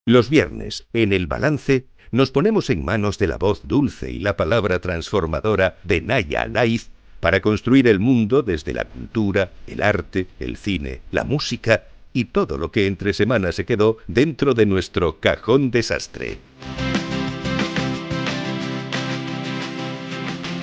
Los viernes, en El Balance, nos ponemos en manos de la voz dulce y la palabra transformadora de Naya Laiz para construir el mundo desde la cultura, el arte, el cine, la música y todo lo que entre semana se quedó dentro de nuestro cajón desastre.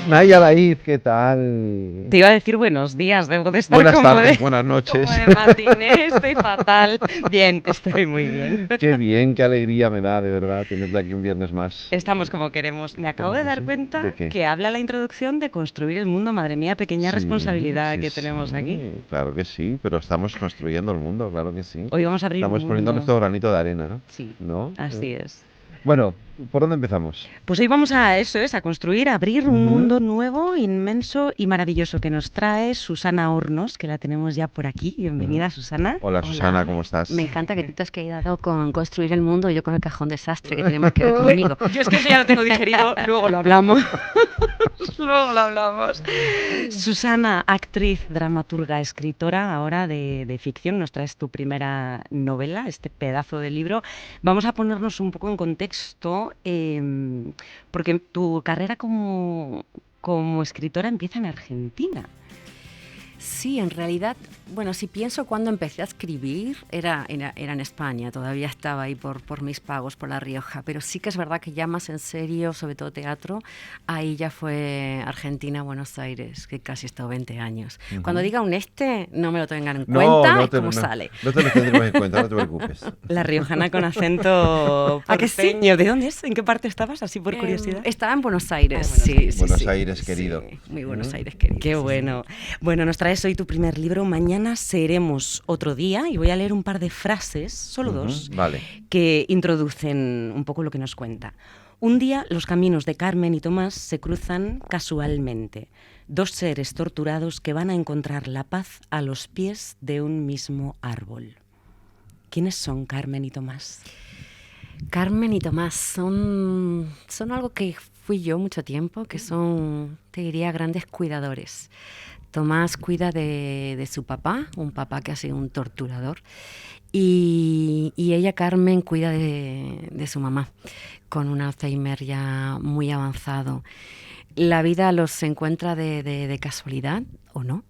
Naya Laíz, ¿qué tal? Te iba a decir buenos días, debo de estar Buenas como tardes, de, buenas noches. como de matiné, estoy fatal. Bien, estoy muy bien. Qué bien, qué alegría me da, de verdad, tenerte aquí un viernes más. Estamos como queremos. Me acabo de dar ¿Sí? cuenta ¿De qué? que habla la introducción de construir el mundo. Madre mía, pequeña Sí, responsabilidad sí, que tenemos sí, aquí. claro que sí, pero estamos construyendo el mundo, claro que sí. Hoy vamos a abrir un Estamos poniendo mundo. nuestro granito de arena, ¿no? Sí, ¿No? así es. Bueno, ¿por dónde empezamos? Pues hoy vamos a eso, a construir, a abrir un Ujú. mundo nuevo, inmenso y maravilloso que nos trae Susana Hornos, que la tenemos ya por aquí. Bienvenida, Susana. Hola, Susana, ¿cómo estás? Me encanta que tú te has quedado con construir el mundo y yo con el cajón desastre que tiene más que ver conmigo. Yo es que eso ya lo tengo digerido, luego lo hablamos. Luego lo hablamos. Susana, actriz, dramaturga, escritora ahora de ficción, nos traes tu primera novela, este pedazo de libro. Vamos a ponernos un poco en contexto, porque tu carrera como escritora empieza en Argentina. Sí, en realidad, bueno, si pienso cuando empecé a escribir, era en España, todavía estaba ahí por mis pagos, por La Rioja, pero sí que es verdad que ya más en serio, sobre todo teatro, ahí ya fue Argentina, Buenos Aires, que casi he estado 20 años. Cuando diga un no me lo tengan en cuenta, es como sale. No te lo tendremos en cuenta, no te preocupes. La riojana con acento ¿A que sí? porteño. ¿De dónde es? ¿En qué parte estabas? Así por curiosidad. Estaba en Buenos Aires, Buenos sí, Aires. sí, Buenos sí, Aires, sí, querido. muy Buenos Aires, querido. Qué bueno. Bueno, nos traes hoy tu primer libro, Mañana seremos otro día, y voy a leer un par de frases, solo dos, Vale. que introducen un poco lo que nos cuenta. Un día los caminos de Carmen y Tomás se cruzan casualmente. Dos seres torturados que van a encontrar la paz a los pies de un mismo árbol. ¿Quiénes son Carmen y Tomás? Carmen y Tomás son algo que fui yo mucho tiempo, que son, te diría, grandes cuidadores. Tomás cuida de su papá, un papá que ha sido un torturador, y ella, Carmen, cuida de su mamá, con un Alzheimer ya muy avanzado. La vida los encuentra de casualidad, ¿o no?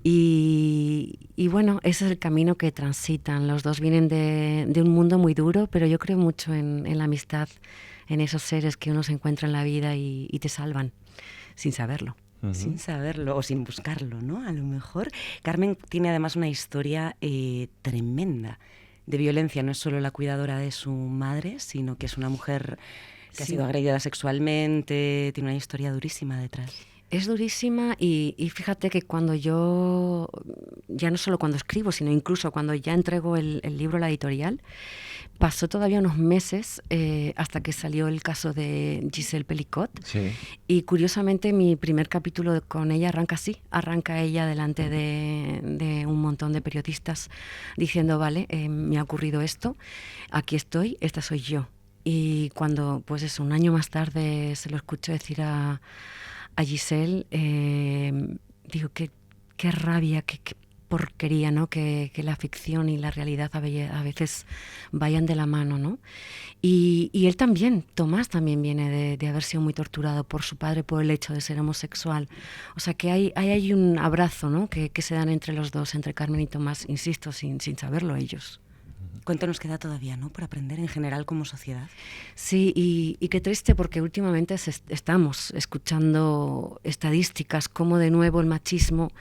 Y bueno, ese es el camino que transitan. Los dos vienen de un mundo muy duro, pero yo creo mucho en la amistad, en esos seres que uno se encuentra en la vida y te salvan, sin saberlo. Sin saberlo o sin buscarlo, ¿no? A lo mejor. Carmen tiene además una historia tremenda de violencia. No es solo la cuidadora de su madre, sino que es una mujer que ha sido agredida sexualmente. Tiene una historia durísima detrás. Es durísima y fíjate que cuando yo, ya no solo cuando escribo, sino incluso cuando ya entrego el libro a la editorial, pasó todavía unos meses hasta que salió el caso de Giselle Pelicot. Sí. Y curiosamente mi primer capítulo con ella arranca así, arranca ella delante de un montón de periodistas diciendo, vale, me ha ocurrido esto, aquí estoy, esta soy yo. Y cuando, pues eso, un año más tarde se lo escucho decir a Giselle, digo, qué rabia, qué porquería, ¿no? Que la ficción y la realidad a veces vayan de la mano, ¿no? Y él también, Tomás también viene de haber sido muy torturado por su padre por el hecho de ser homosexual. O sea que hay un abrazo, ¿no? que se dan entre los dos, entre Carmen y Tomás, insisto, sin saberlo ellos. ¿Cuánto nos queda todavía, ¿no? Por aprender en general como sociedad? Sí, y qué triste porque últimamente estamos escuchando estadísticas como de nuevo el machismo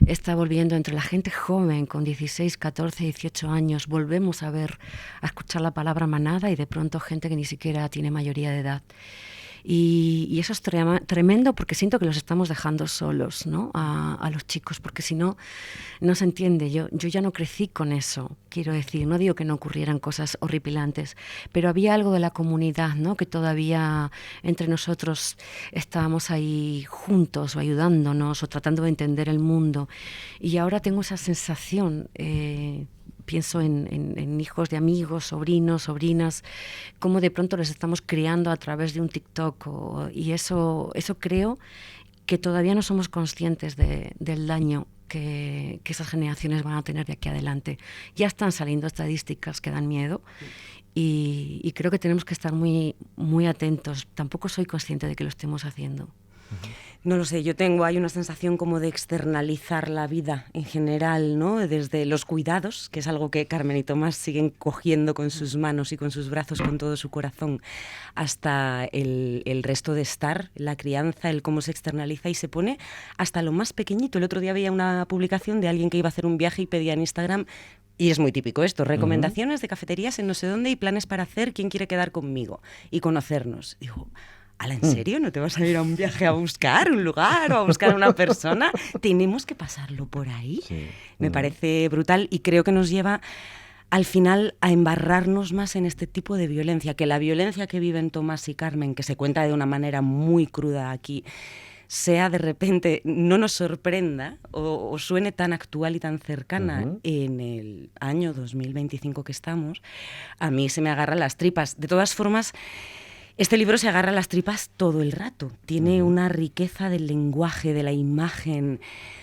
está volviendo entre la gente joven con 16, 14, 18 años. Volvemos a escuchar la palabra manada y de pronto gente que ni siquiera tiene mayoría de edad. Y eso es tremendo porque siento que los estamos dejando solos, ¿no? A los chicos, porque si no, no se entiende. Yo ya no crecí con eso, quiero decir. No digo que no ocurrieran cosas horripilantes, pero había algo de la comunidad, ¿no? Que todavía entre nosotros estábamos ahí juntos o ayudándonos o tratando de entender el mundo. Y ahora tengo esa sensación, pienso en hijos de amigos, sobrinos, sobrinas, cómo de pronto les estamos criando a través de un TikTok y eso creo que todavía no somos conscientes del daño que esas generaciones van a tener de aquí adelante. Ya están saliendo estadísticas que dan miedo y creo que tenemos que estar muy, muy atentos. Tampoco soy consciente de que lo estemos haciendo. No lo sé, hay una sensación como de externalizar la vida en general, ¿no? Desde los cuidados, que es algo que Carmen y Tomás siguen cogiendo con sus manos y con sus brazos, con todo su corazón, hasta el resto de estar, la crianza, el cómo se externaliza y se pone hasta lo más pequeñito. El otro día veía una publicación de alguien que iba a hacer un viaje y pedía en Instagram, y es muy típico esto, recomendaciones de cafeterías en no sé dónde y planes para hacer, quién quiere quedar conmigo y conocernos. Digo, ¿ala, en serio? ¿No te vas a ir a un viaje a buscar un lugar o a buscar a una persona? Tenemos que pasarlo por ahí. Sí. Me parece brutal y creo que nos lleva al final a embarrarnos más en este tipo de violencia, que la violencia que viven Tomás y Carmen, que se cuenta de una manera muy cruda aquí, sea de repente, no nos sorprenda o suene tan actual y tan cercana en el año 2025 que estamos, a mí se me agarran las tripas. De todas formas, este libro se agarra a las tripas todo el rato. Tiene una riqueza del lenguaje, de la imagen,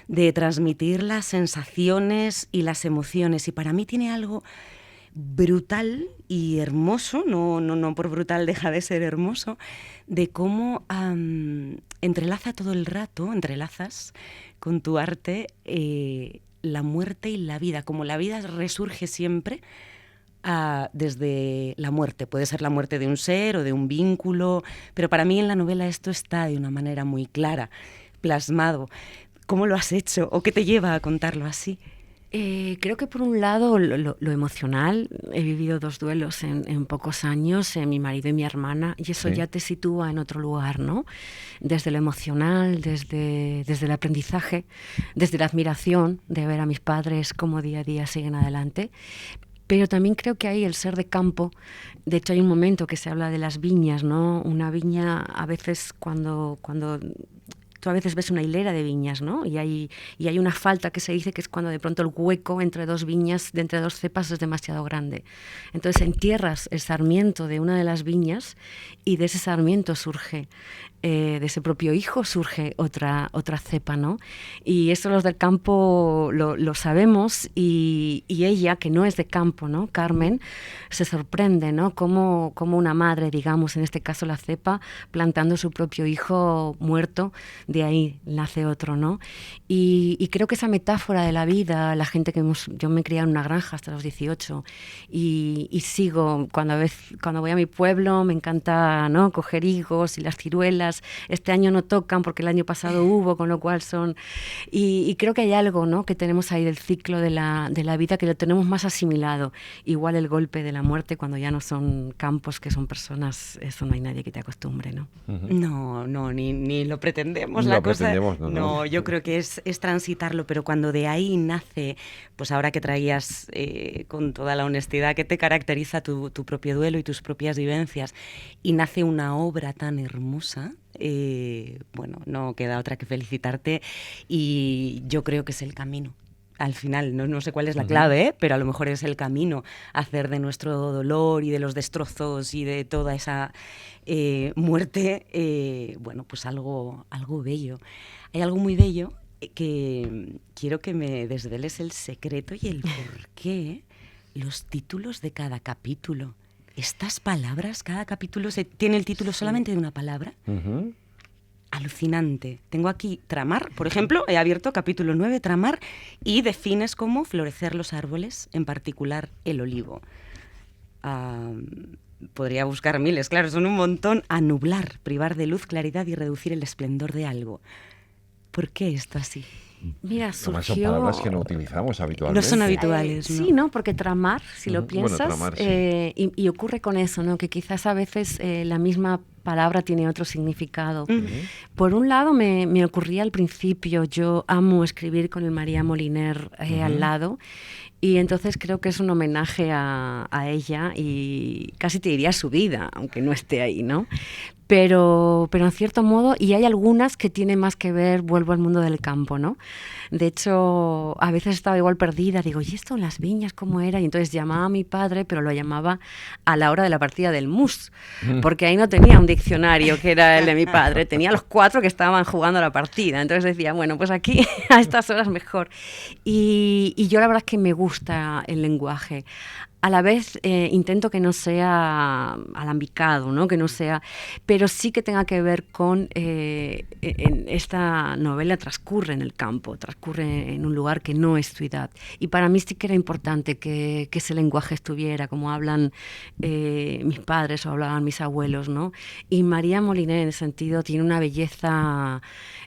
de transmitir las sensaciones y las emociones. Y para mí tiene algo brutal y hermoso, no por brutal deja de ser hermoso, de cómo entrelazas con tu arte la muerte y la vida, como la vida resurge siempre desde la muerte. Puede ser la muerte de un ser o de un vínculo, pero para mí en la novela esto está de una manera muy clara, plasmado. ¿Cómo lo has hecho o qué te lleva a contarlo así? Creo que por un lado lo emocional, he vivido 2 duelos en pocos años, mi marido y mi hermana, y eso ya te sitúa en otro lugar, ¿no? Desde lo emocional, desde el aprendizaje, desde la admiración de ver a mis padres cómo día a día siguen adelante. Pero también creo que hay el ser de campo. De hecho, hay un momento que se habla de las viñas, ¿no? Una viña, a veces cuando tú a veces ves una hilera de viñas, ¿no? Y hay una falta que se dice que es cuando de pronto el hueco entre 2 viñas, de entre 2 cepas, es demasiado grande. Entonces entierras el sarmiento de una de las viñas y de ese sarmiento surge, de ese propio hijo surge otra cepa, ¿no? Y eso los del campo lo sabemos y ella, que no es de campo, ¿no? Carmen, se sorprende, ¿no? Como una madre, digamos, en este caso la cepa, plantando su propio hijo muerto, de ahí nace otro, ¿no? Y creo que esa metáfora de la vida, la gente yo me crié en una granja hasta los 18 y sigo, cuando voy a mi pueblo me encanta, ¿no? Coger higos y las ciruelas. Este año no tocan porque el año pasado hubo, con lo cual son... Y creo que hay algo, ¿no? Que tenemos ahí del ciclo de la vida que lo tenemos más asimilado. Igual el golpe de la muerte cuando ya no son campos, que son personas, eso no hay nadie que te acostumbre, ¿no? No, ni lo pretendemos. No, yo creo que es transitarlo, pero cuando de ahí nace, pues ahora que traías con toda la honestidad que te caracteriza tu propio duelo y tus propias vivencias, y nace una obra tan hermosa, bueno, no queda otra que felicitarte y yo creo que es el camino. Al final, no sé cuál es la clave, pero a lo mejor es el camino a hacer de nuestro dolor y de los destrozos y de toda esa muerte, bueno, pues algo bello. Hay algo muy bello que quiero que me desveles el secreto y el por qué los títulos de cada capítulo. Estas palabras, cada capítulo tiene el título solamente de una palabra. Alucinante. Tengo aquí tramar, por ejemplo, he abierto capítulo 9, tramar, y defines como florecer los árboles, en particular el olivo. Podría buscar miles, claro, son un montón. Anublar, privar de luz, claridad y reducir el esplendor de algo. ¿Por qué esto así? Mira, surgió... Son palabras que no utilizamos habitualmente. No son habituales, ¿no? Sí, ¿no? Porque tramar, si lo piensas, bueno, tramar, sí. y ocurre con eso, ¿no? Que quizás a veces la misma palabra tiene otro significado. Por un lado, me ocurría al principio, yo amo escribir con el María Moliner al lado, y entonces creo que es un homenaje a ella y casi te diría a su vida, aunque no esté ahí, ¿no? pero en cierto modo, y hay algunas que tienen más que ver, vuelvo al mundo del campo, ¿no? De hecho, a veces estaba igual perdida, digo, ¿y esto en las viñas cómo era? Y entonces llamaba a mi padre, pero lo llamaba a la hora de la partida del mus, porque ahí no tenía un diccionario que era el de mi padre, tenía los 4 que estaban jugando la partida, entonces decía, bueno, pues aquí a estas horas mejor. Y yo la verdad es que me gusta el lenguaje. A la vez intento que no sea alambicado, ¿no? Que no sea, pero sí que tenga que ver con en esta novela transcurre en el campo, transcurre en un lugar que no es ciudad. Y para mí sí que era importante que ese lenguaje estuviera, como hablan mis padres o hablaban mis abuelos, ¿no? Y María Moliner en ese sentido tiene una belleza.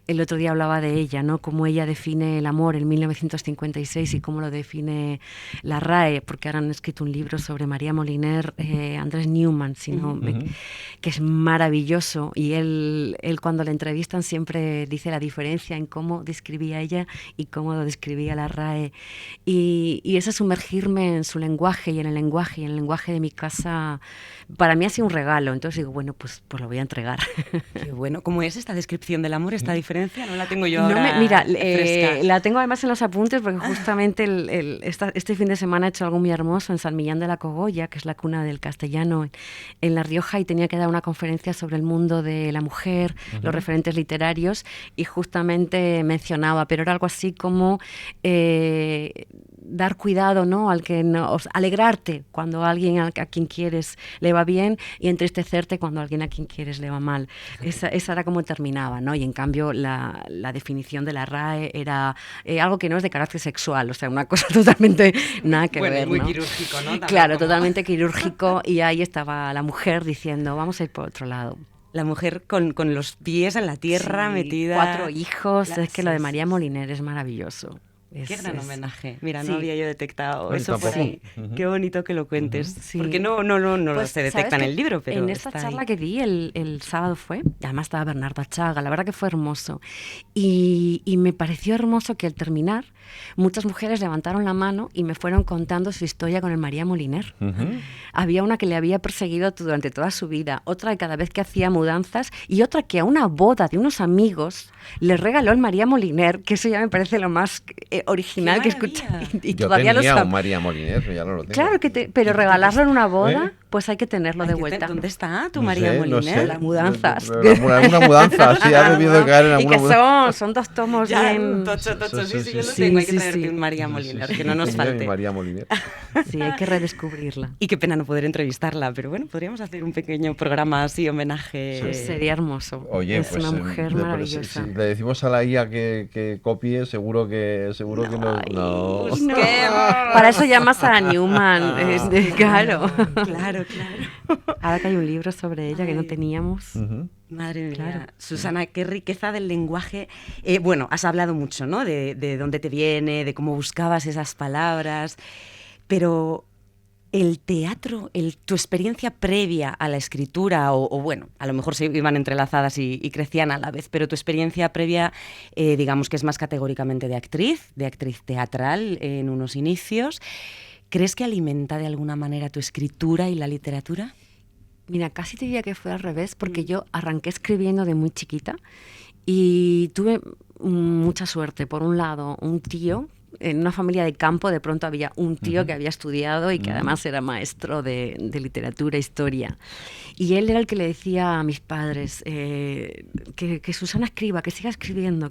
El otro día hablaba de ella, ¿no? Cómo ella define el amor en 1956 y cómo lo define la RAE, porque ahora han escrito un libro sobre María Moliner, Andrés Newman, que es maravilloso. Y él cuando le entrevistan siempre dice la diferencia en cómo describía ella y cómo lo describía la RAE. Y ese sumergirme en su lenguaje y en el lenguaje de mi casa, para mí ha sido un regalo. Entonces digo, bueno, pues lo voy a entregar. Qué bueno. ¿Cómo es esta descripción del amor, esta diferencia? No la tengo yo ahora mira, fresca. la tengo además en los apuntes porque justamente este fin de semana he hecho algo muy hermoso en San Millán de la Cogolla, que es la cuna del castellano en La Rioja, y tenía que dar una conferencia sobre el mundo de la mujer, los referentes literarios, y justamente mencionaba, pero era algo así como dar cuidado, ¿no? Alegrarte cuando a alguien a quien quieres le va bien y entristecerte cuando a alguien a quien quieres le va mal. Esa era como terminaba, ¿no? Y en cambio la definición de la RAE era algo que no es de carácter sexual, o sea, una cosa totalmente nada que ver, muy ¿no? quirúrgico, ¿no? También Claro, totalmente quirúrgico, y ahí estaba la mujer diciendo, vamos a ir por otro lado. La mujer con los pies en la tierra, metida. 4 hijos, es que lo de María Moliner es maravilloso. Qué gran homenaje. Mira, sí. No había yo detectado eso tampoco. por ahí. Qué bonito que lo cuentes. Sí. Porque no Pues, se detecta en el libro, pero en esta charla que di el sábado fue, y además estaba Bernardo Achaga, la verdad que fue hermoso. Y me pareció hermoso que al terminar, muchas mujeres levantaron la mano y me fueron contando su historia con el María Moliner. Había una que le había perseguido durante toda su vida, otra que cada vez que hacía mudanzas, y otra que a una boda de unos amigos le regaló el María Moliner, que eso ya me parece lo más original que escuché. Y Yo todavía tenía lo un María Moliner, pero ya no lo tengo. Claro pero regalarlo en una boda, pues hay que tenerlo de vuelta. ¿Dónde está tu No María sé, Moliner? no sé. Las mudanzas. Una mudanza, sí, ha debido de caer en Y alguna que mudanza. son 2 tomos Ya, bien. tocho, sí, yo lo sí. tengo. Hay que Sí, traerte sí. un María Moliner, que no nos Tenía mi falte. María Moliner. Sí, hay que redescubrirla. Y qué pena no poder entrevistarla, pero bueno, podríamos hacer un pequeño programa así, homenaje. Pues sería hermoso. Oye, es pues una mujer maravillosa. si le decimos a la IA que copie, seguro que no. Pues No. qué Para eso llamas a Newman, claro. Claro. Ahora que hay un libro sobre ella que no teníamos. Madre mía, Claro. Susana, qué riqueza del lenguaje. Bueno, has hablado mucho, ¿no? De dónde te viene, de cómo buscabas esas palabras, pero el teatro, tu experiencia previa a la escritura, o bueno, a lo mejor se iban entrelazadas y crecían a la vez, pero tu experiencia previa, digamos que es más categóricamente de actriz teatral en unos inicios, ¿crees que alimenta de alguna manera tu escritura y la literatura? Mira, casi te diría que fue al revés, porque yo arranqué escribiendo de muy chiquita y tuve mucha suerte. Por un lado, un tío, en una familia de campo, de pronto había un tío que había estudiado y que además era maestro de literatura, historia. Y él era el que le decía a mis padres que Susana escriba, que siga escribiendo.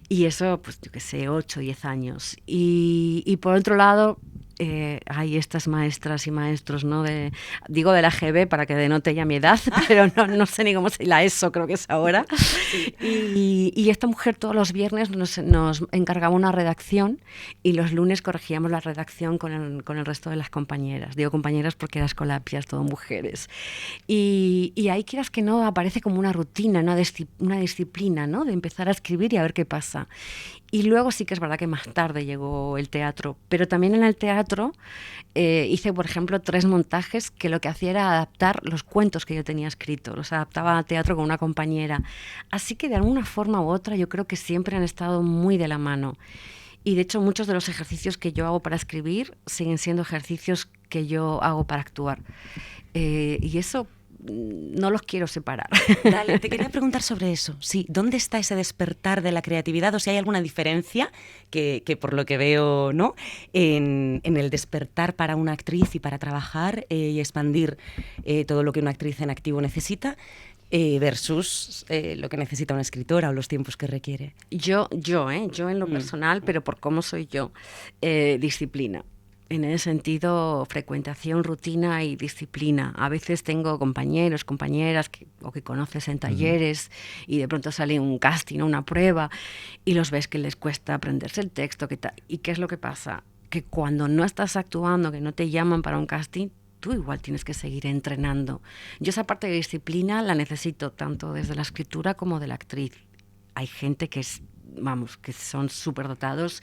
Y eso, pues yo qué sé, 8, 10 años. Y por otro lado, hay estas maestras y maestros, ¿no? Digo de la GB para que denote ya mi edad, pero no sé ni cómo se la ESO, creo que es ahora. Y esta mujer todos los viernes nos encargaba una redacción y los lunes corregíamos la redacción con el resto de las compañeras. Digo compañeras porque era Escolapias, todo mujeres. Y ahí, quieras que no, aparece como una rutina, una disciplina, ¿no? De empezar a escribir y a ver qué pasa. Y luego sí que es verdad que más tarde llegó el teatro, pero también en el teatro hice, por ejemplo, 3 montajes que lo que hacía era adaptar los cuentos que yo tenía escritos, los adaptaba al teatro con una compañera. Así que de alguna forma u otra yo creo que siempre han estado muy de la mano. Y de hecho muchos de los ejercicios que yo hago para escribir siguen siendo ejercicios que yo hago para actuar. Y eso no los quiero separar. Dale, te quería preguntar sobre eso. Sí, ¿dónde está ese despertar de la creatividad? O si hay alguna diferencia que por lo que veo, ¿no? En el despertar para una actriz y para trabajar y expandir todo lo que una actriz en activo necesita versus lo que necesita una escritora o los tiempos que requiere. Yo en lo personal, pero por cómo soy yo, disciplina. En ese sentido, frecuentación, rutina y disciplina. A veces tengo compañeros, compañeras que conoces en talleres y de pronto sale un casting o una prueba y los ves que les cuesta aprenderse el texto. ¿Y qué es lo que pasa? Que cuando no estás actuando, que no te llaman para un casting, tú igual tienes que seguir entrenando. Yo esa parte de disciplina la necesito tanto desde la escritura como de la actriz. Hay gente que son superdotados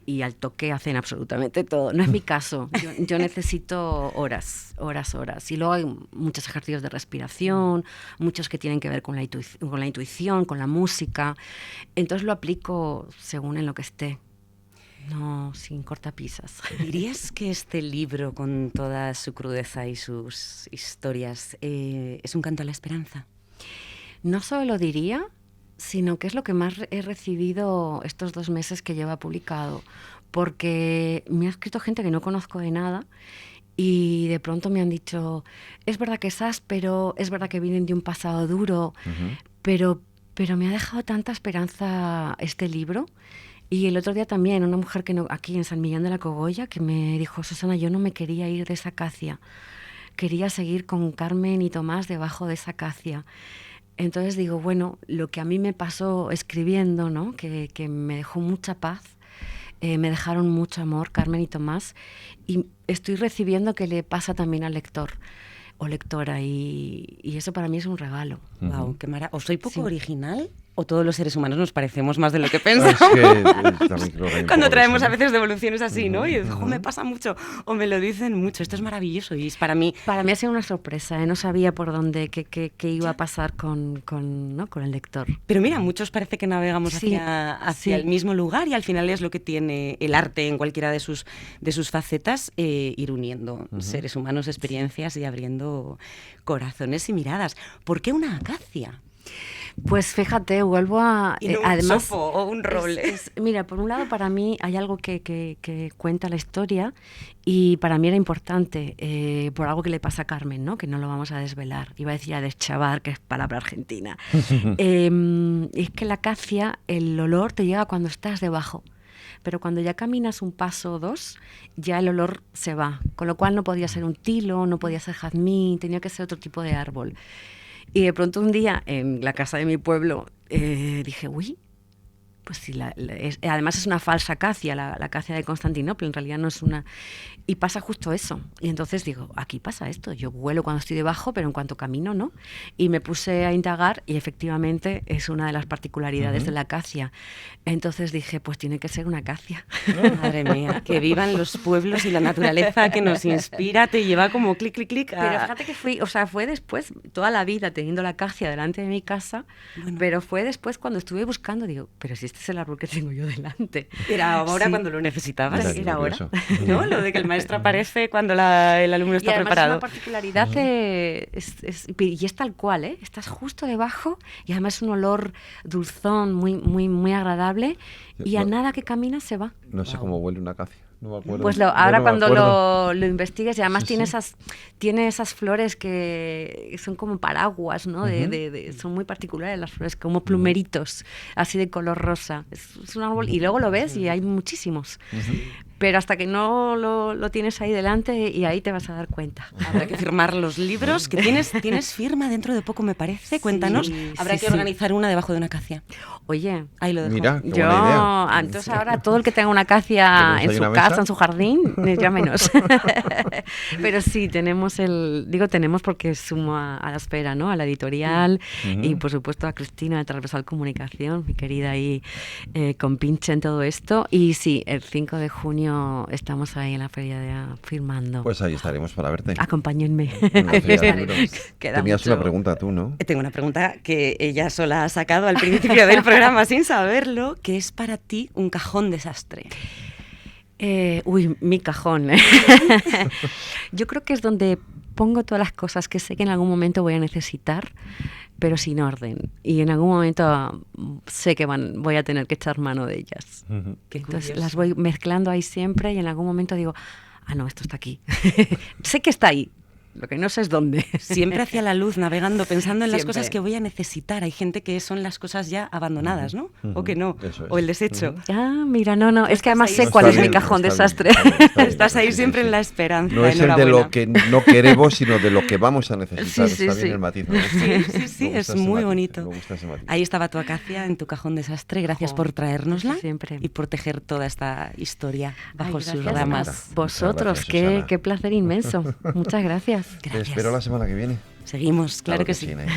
y al toque hacen absolutamente todo. No es mi caso. Yo necesito horas. Y luego hay muchos ejercicios de respiración, muchos que tienen que ver con la intuición, con la música. Entonces lo aplico según en lo que esté. No, sin cortapisas. ¿Dirías que este libro, con toda su crudeza y sus historias, es un canto a la esperanza? No solo lo diría, sino que es lo que más he recibido estos 2 meses que lleva publicado, porque me ha escrito gente que no conozco de nada y de pronto me han dicho, es verdad que es áspero, es verdad que vienen de un pasado duro, pero me ha dejado tanta esperanza este libro. Y el otro día también una mujer aquí en San Millán de la Cogolla que me dijo, Susana, yo no me quería ir de esa acacia, quería seguir con Carmen y Tomás debajo de esa acacia. Entonces digo, bueno, lo que a mí me pasó escribiendo, ¿no? que me dejó mucha paz, me dejaron mucho amor, Carmen y Tomás, y estoy recibiendo que le pasa también al lector o lectora, y eso para mí es un regalo. Wow, qué maravilla. ¿O soy poco original? ¿O todos los seres humanos nos parecemos más de lo que pensamos? Cuando traemos a veces devoluciones así, ¿no? Y me pasa mucho, o me lo dicen mucho. Esto es maravilloso y es para mí... Para mí ha sido una sorpresa, no sabía por dónde, qué iba a pasar con el lector. Pero mira, muchos parece que navegamos hacia el mismo lugar y al final es lo que tiene el arte en cualquiera de sus facetas, ir uniendo seres humanos, experiencias y abriendo corazones y miradas. ¿Por qué una acacia? Pues fíjate, vuelvo a... Y no además, un sofo o un roble. Mira, por un lado para mí hay algo que cuenta la historia y para mí era importante, por algo que le pasa a Carmen, ¿no? Que no lo vamos a desvelar. Iba a decir a deschavar, que es palabra argentina. Es que la acacia, el olor te llega cuando estás debajo. Pero cuando ya caminas un paso o 2, ya el olor se va. Con lo cual no podía ser un tilo, no podía ser jazmín, tenía que ser otro tipo de árbol. Y de pronto un día, en la casa de mi pueblo, dije, uy, pues sí, además es una falsa acacia, la acacia de Constantinopla, en realidad no es una... Y pasa justo eso. Y entonces digo, aquí pasa esto, yo vuelo cuando estoy debajo, pero en cuanto camino, ¿no? Y me puse a indagar y efectivamente es una de las particularidades de la acacia. Entonces dije, pues tiene que ser una acacia. Madre mía, que vivan los pueblos y la naturaleza que nos inspira, te lleva como clic, clic, clic. Pero fíjate que fue después, toda la vida teniendo la acacia delante de mi casa, pero fue después cuando estuve buscando, digo, pero si este es el árbol que tengo yo delante. Era ahora cuando lo necesitabas. Era ahora. ¿No? Lo de que el maestro aparece cuando el alumno está preparado. Es una particularidad y es tal cual, ¿eh? Estás justo debajo y además es un olor dulzón, muy, muy, muy agradable y a nada que caminas se va. No sé cómo huele una acacia. No me acuerdo. Pues ahora cuando lo investigues, y además tiene esas flores que son como paraguas, ¿no? Son muy particulares las flores, como plumeritos, así de color rosa. Es un árbol, y luego lo ves y hay muchísimos. Pero hasta que no lo tienes ahí delante, y ahí te vas a dar cuenta. Habrá que firmar los libros, que tienes firma dentro de poco, me parece. Cuéntanos. Habrá que organizar una debajo de una acacia. Oye, ahí lo dejo. Mira, qué buena idea. Entonces ahora todo el que tenga una acacia en su casa, en su jardín, llámenos. Pero sí, tenemos porque sumo a la espera, ¿no? A la editorial y por supuesto a Cristina de Transversal Comunicación, mi querida ahí con pinche en todo esto. Y sí, el 5 de junio estamos ahí en la feria firmando. Pues ahí estaremos para verte. Acompáñenme. Tenías una pregunta tú, ¿no? Tengo una pregunta que ella sola ha sacado al principio del programa sin saberlo, que es para ti un cajón desastre. Mi cajón. Yo creo que es donde pongo todas las cosas que sé que en algún momento voy a necesitar, pero sin orden. Y en algún momento sé que voy a tener que echar mano de ellas. Qué Entonces curioso. las voy mezclando ahí siempre y en algún momento digo, ah, no, esto está aquí. Sé que está ahí. Lo que no sé es dónde. Siempre hacia la luz, navegando, pensando en las Siempre. cosas que voy a necesitar. Hay gente que son las cosas ya abandonadas, ¿no? O que no. Eso es. O el desecho. Ah, mira, no. Es que además ahí. sé No, cuál está es mi bien, cajón está desastre. bien, está bien, Estás ahí sí, siempre sí. en la esperanza. No es el de enhorabuena. lo que no queremos, sino de lo que vamos a necesitar. Sí, Está sí, bien sí. el matiz. Me gusta. Sí, Me sí, gusta es ese muy matiz, bonito. Me gusta ese matiz. Ahí estaba tu acacia en tu cajón desastre. Gracias Jo, por traérnosla siempre. y por tejer toda esta historia bajo Ay, sus gracias. ramas. Vosotros, Muchas gracias, Susana. qué placer inmenso. Muchas gracias. Te Gracias. espero la semana que viene. Seguimos, claro que sí. Inés.